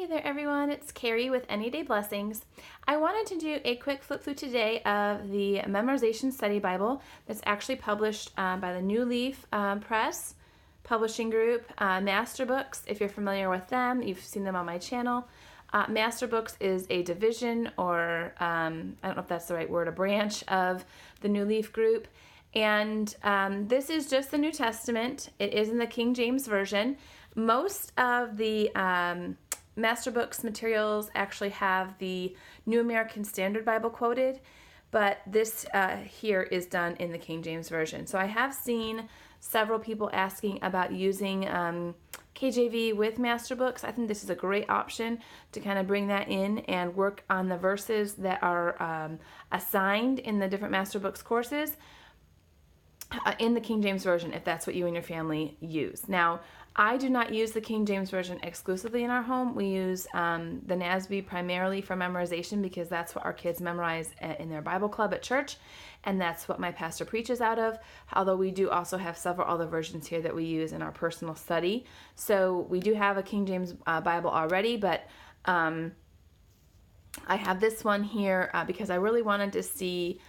Hey there everyone, it's Carrie with Any Day Blessings. I wanted to do a quick flip through today of the Memorization Study Bible that's actually published by the New Leaf Press Publishing Group, Master Books. If you're familiar with them, you've seen them on my channel. Master Books is a division or, I don't know if that's the right word, a branch of the New Leaf Group. And this is just the New Testament. It is in the King James Version. Most of the Master Books materials actually have the New American Standard Bible quoted, but this here is done in the King James Version. So I have seen several people asking about using KJV with Master Books. I think this is a great option to kind of bring that in and work on the verses that are assigned in the different Master Books courses in the King James Version, if that's what you and your family use. Now, I do not use the King James Version exclusively in our home. We use the NASB primarily for memorization because that's what our kids memorize in their Bible club at church, and that's what my pastor preaches out of, although we do also have several other versions here that we use in our personal study. So we do have a King James Bible already, but I have this one here because I really wanted to see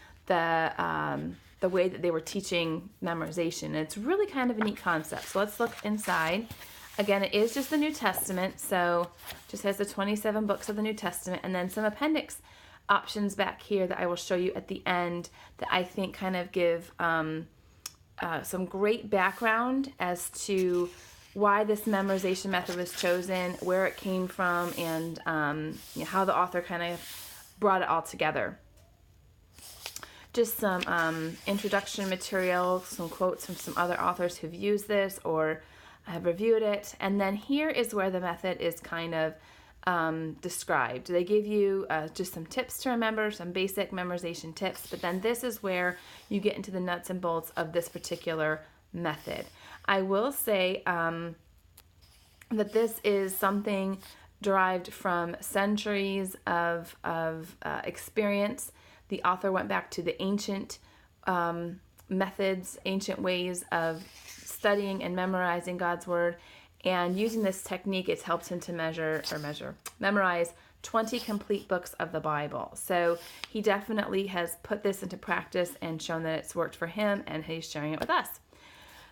the way that they were teaching memorization. And it's really kind of a neat concept. So let's look inside. Again, it is just the New Testament, so just has the 27 books of the New Testament and then some appendix options back here that I will show you at the end that I think kind of give some great background as to why this memorization method was chosen, where it came from, and how the author kind of brought it all together. Just some introduction material, some quotes from some other authors who've used this or have reviewed it. And then here is where the method is kind of described. They give you just some tips to remember, some basic memorization tips, but then this is where you get into the nuts and bolts of this particular method. I will say that this is something derived from centuries of experience. The author went back to the ancient methods, ancient ways of studying and memorizing God's Word, and using this technique, it's helped him to memorize 20 complete books of the Bible. So he definitely has put this into practice and shown that it's worked for him, and he's sharing it with us.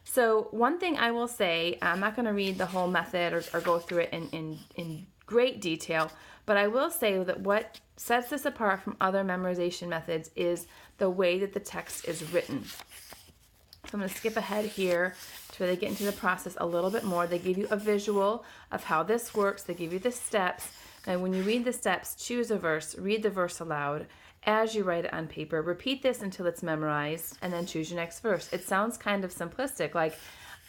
So one thing I will say, I'm not going to read the whole method or go through it in great detail, but I will say that what sets this apart from other memorization methods is the way that the text is written. So I'm going to skip ahead here to where they get into the process a little bit more. They give you a visual of how this works. They give you the steps. And when you read the steps, choose a verse, read the verse aloud as you write it on paper. Repeat this until it's memorized, and then choose your next verse. It sounds kind of simplistic, like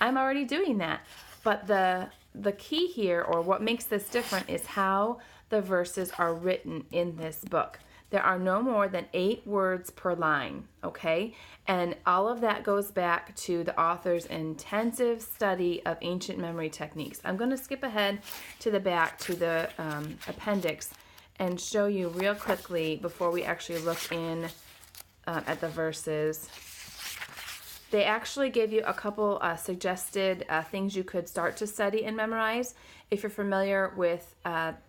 I'm already doing that. But the key here, or what makes this different, is how the verses are written in this book. There are no more than 8 words per line, okay? And all of that goes back to the author's intensive study of ancient memory techniques. I'm going to skip ahead to the back to the appendix and show you real quickly before we actually look in at the verses. They actually give you a couple suggested things you could start to study and memorize. If you're familiar with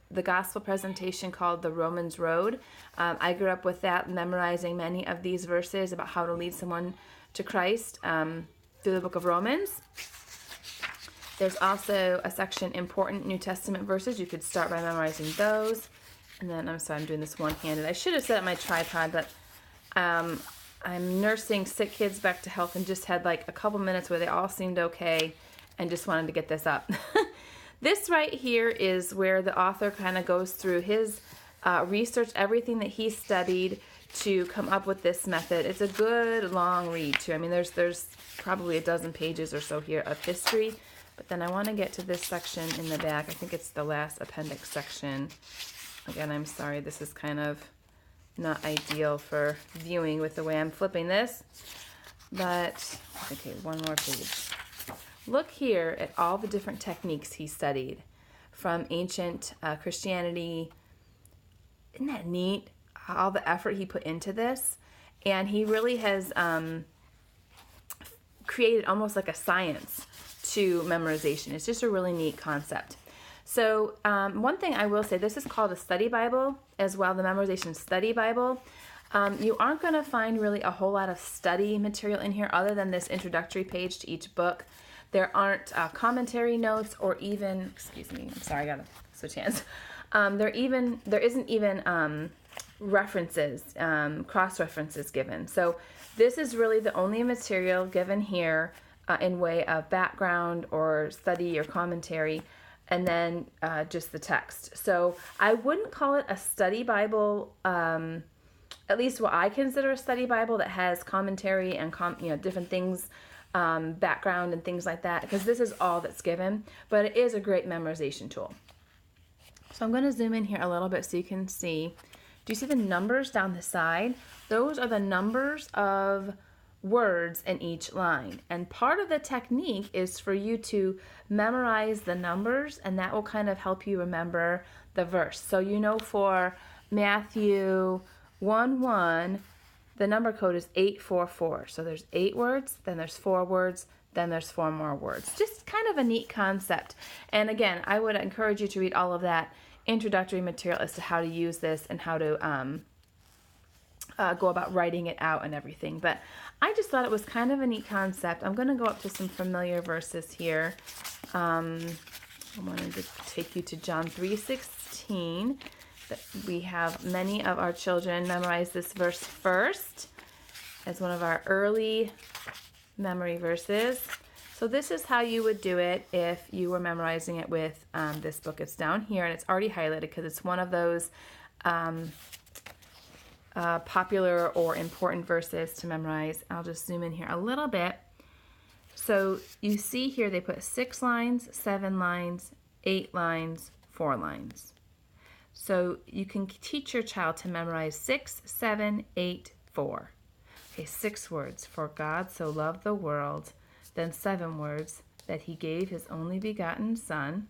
the gospel presentation called The Romans Road, I grew up with that, memorizing many of these verses about how to lead someone to Christ through the book of Romans. There's also a section, Important New Testament Verses. You could start by memorizing those. And then, I'm sorry, I'm doing this one-handed. I should have set up my tripod, but I'm nursing sick kids back to health and just had like a couple minutes where they all seemed okay and just wanted to get this up. This right here is where the author kind of goes through his research, everything that he studied to come up with this method. It's a good long read too. I mean, there's probably a dozen pages or so here of history, but then I want to get to this section in the back. I think it's the last appendix section. Again, I'm sorry, this is kind of not ideal for viewing with the way I'm flipping this, but okay, one more page. Look here at all the different techniques he studied from ancient Christianity. Isn't that neat? All the effort he put into this, and he really has created almost like a science to memorization. It's just a really neat concept. So one thing I will say, this is called a study Bible as well, the Memorization Study Bible. You aren't going to find really a whole lot of study material in here other than this introductory page to each book. There aren't commentary notes or even, excuse me, I'm sorry, I gotta switch hands. There isn't even references, cross-references given. So this is really the only material given here in way of background or study or commentary, and then just the text. So I wouldn't call it a study Bible, at least what I consider a study Bible that has commentary and different things, background and things like that, because this is all that's given, but it is a great memorization tool. So I'm going to zoom in here a little bit so you can see. Do you see the numbers down the side? Those are the numbers of words in each line. And part of the technique is for you to memorize the numbers, and that will kind of help you remember the verse. So for Matthew 1:1, the number code is 844. So there's 8 words, then there's 4 words, then there's 4 more words. Just kind of a neat concept. And again, I would encourage you to read all of that introductory material as to how to use this and how to go about writing it out and everything. But I just thought it was kind of a neat concept. I'm going to go up to some familiar verses here. I wanted to take you to John 3:16. We have many of our children memorize this verse first as one of our early memory verses. So this is how you would do it if you were memorizing it with this book. It's down here, and it's already highlighted because it's one of those popular or important verses to memorize. I'll just zoom in here a little bit. So you see here they put 6 lines, 7 lines, 8 lines, 4 lines. So you can teach your child to memorize 6, 7, 8, 4. Okay, 6 words. For God so loved the world. Then 7 words. That he gave his only begotten Son.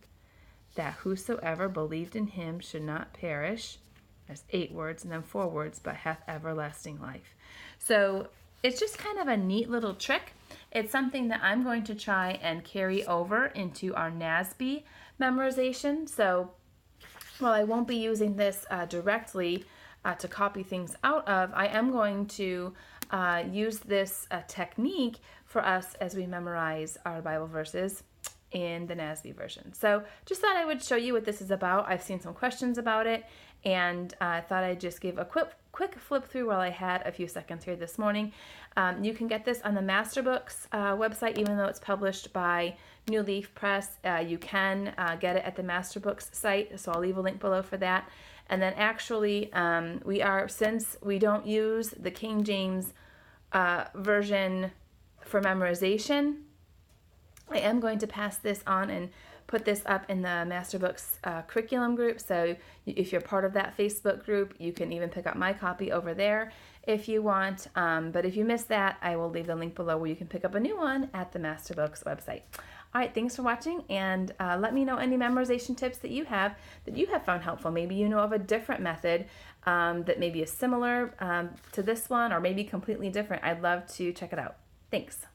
That whosoever believed in him should not perish. There's 8 words. And then 4 words. But hath everlasting life. So it's just kind of a neat little trick. It's something that I'm going to try and carry over into our NASB memorization. So while I won't be using this directly to copy things out of, I am going to use this technique for us as we memorize our Bible verses in the NASB version. So just thought I would show you what this is about. I've seen some questions about it, and I thought I'd just give a quick flip through while I had a few seconds here this morning. You can get this on the Masterbooks website, even though it's published by New Leaf Press. You can get it at the Masterbooks site, so I'll leave a link below for that. And then actually, since we don't use the King James version for memorization, I am going to pass this on and put this up in the Masterbooks curriculum group. So if you're part of that Facebook group, you can even pick up my copy over there if you want. But if you missed that, I will leave the link below where you can pick up a new one at the Masterbooks website. All right, thanks for watching, and let me know any memorization tips that you have found helpful. Maybe you know of a different method that maybe is similar to this one, or maybe completely different. I'd love to check it out. Thanks.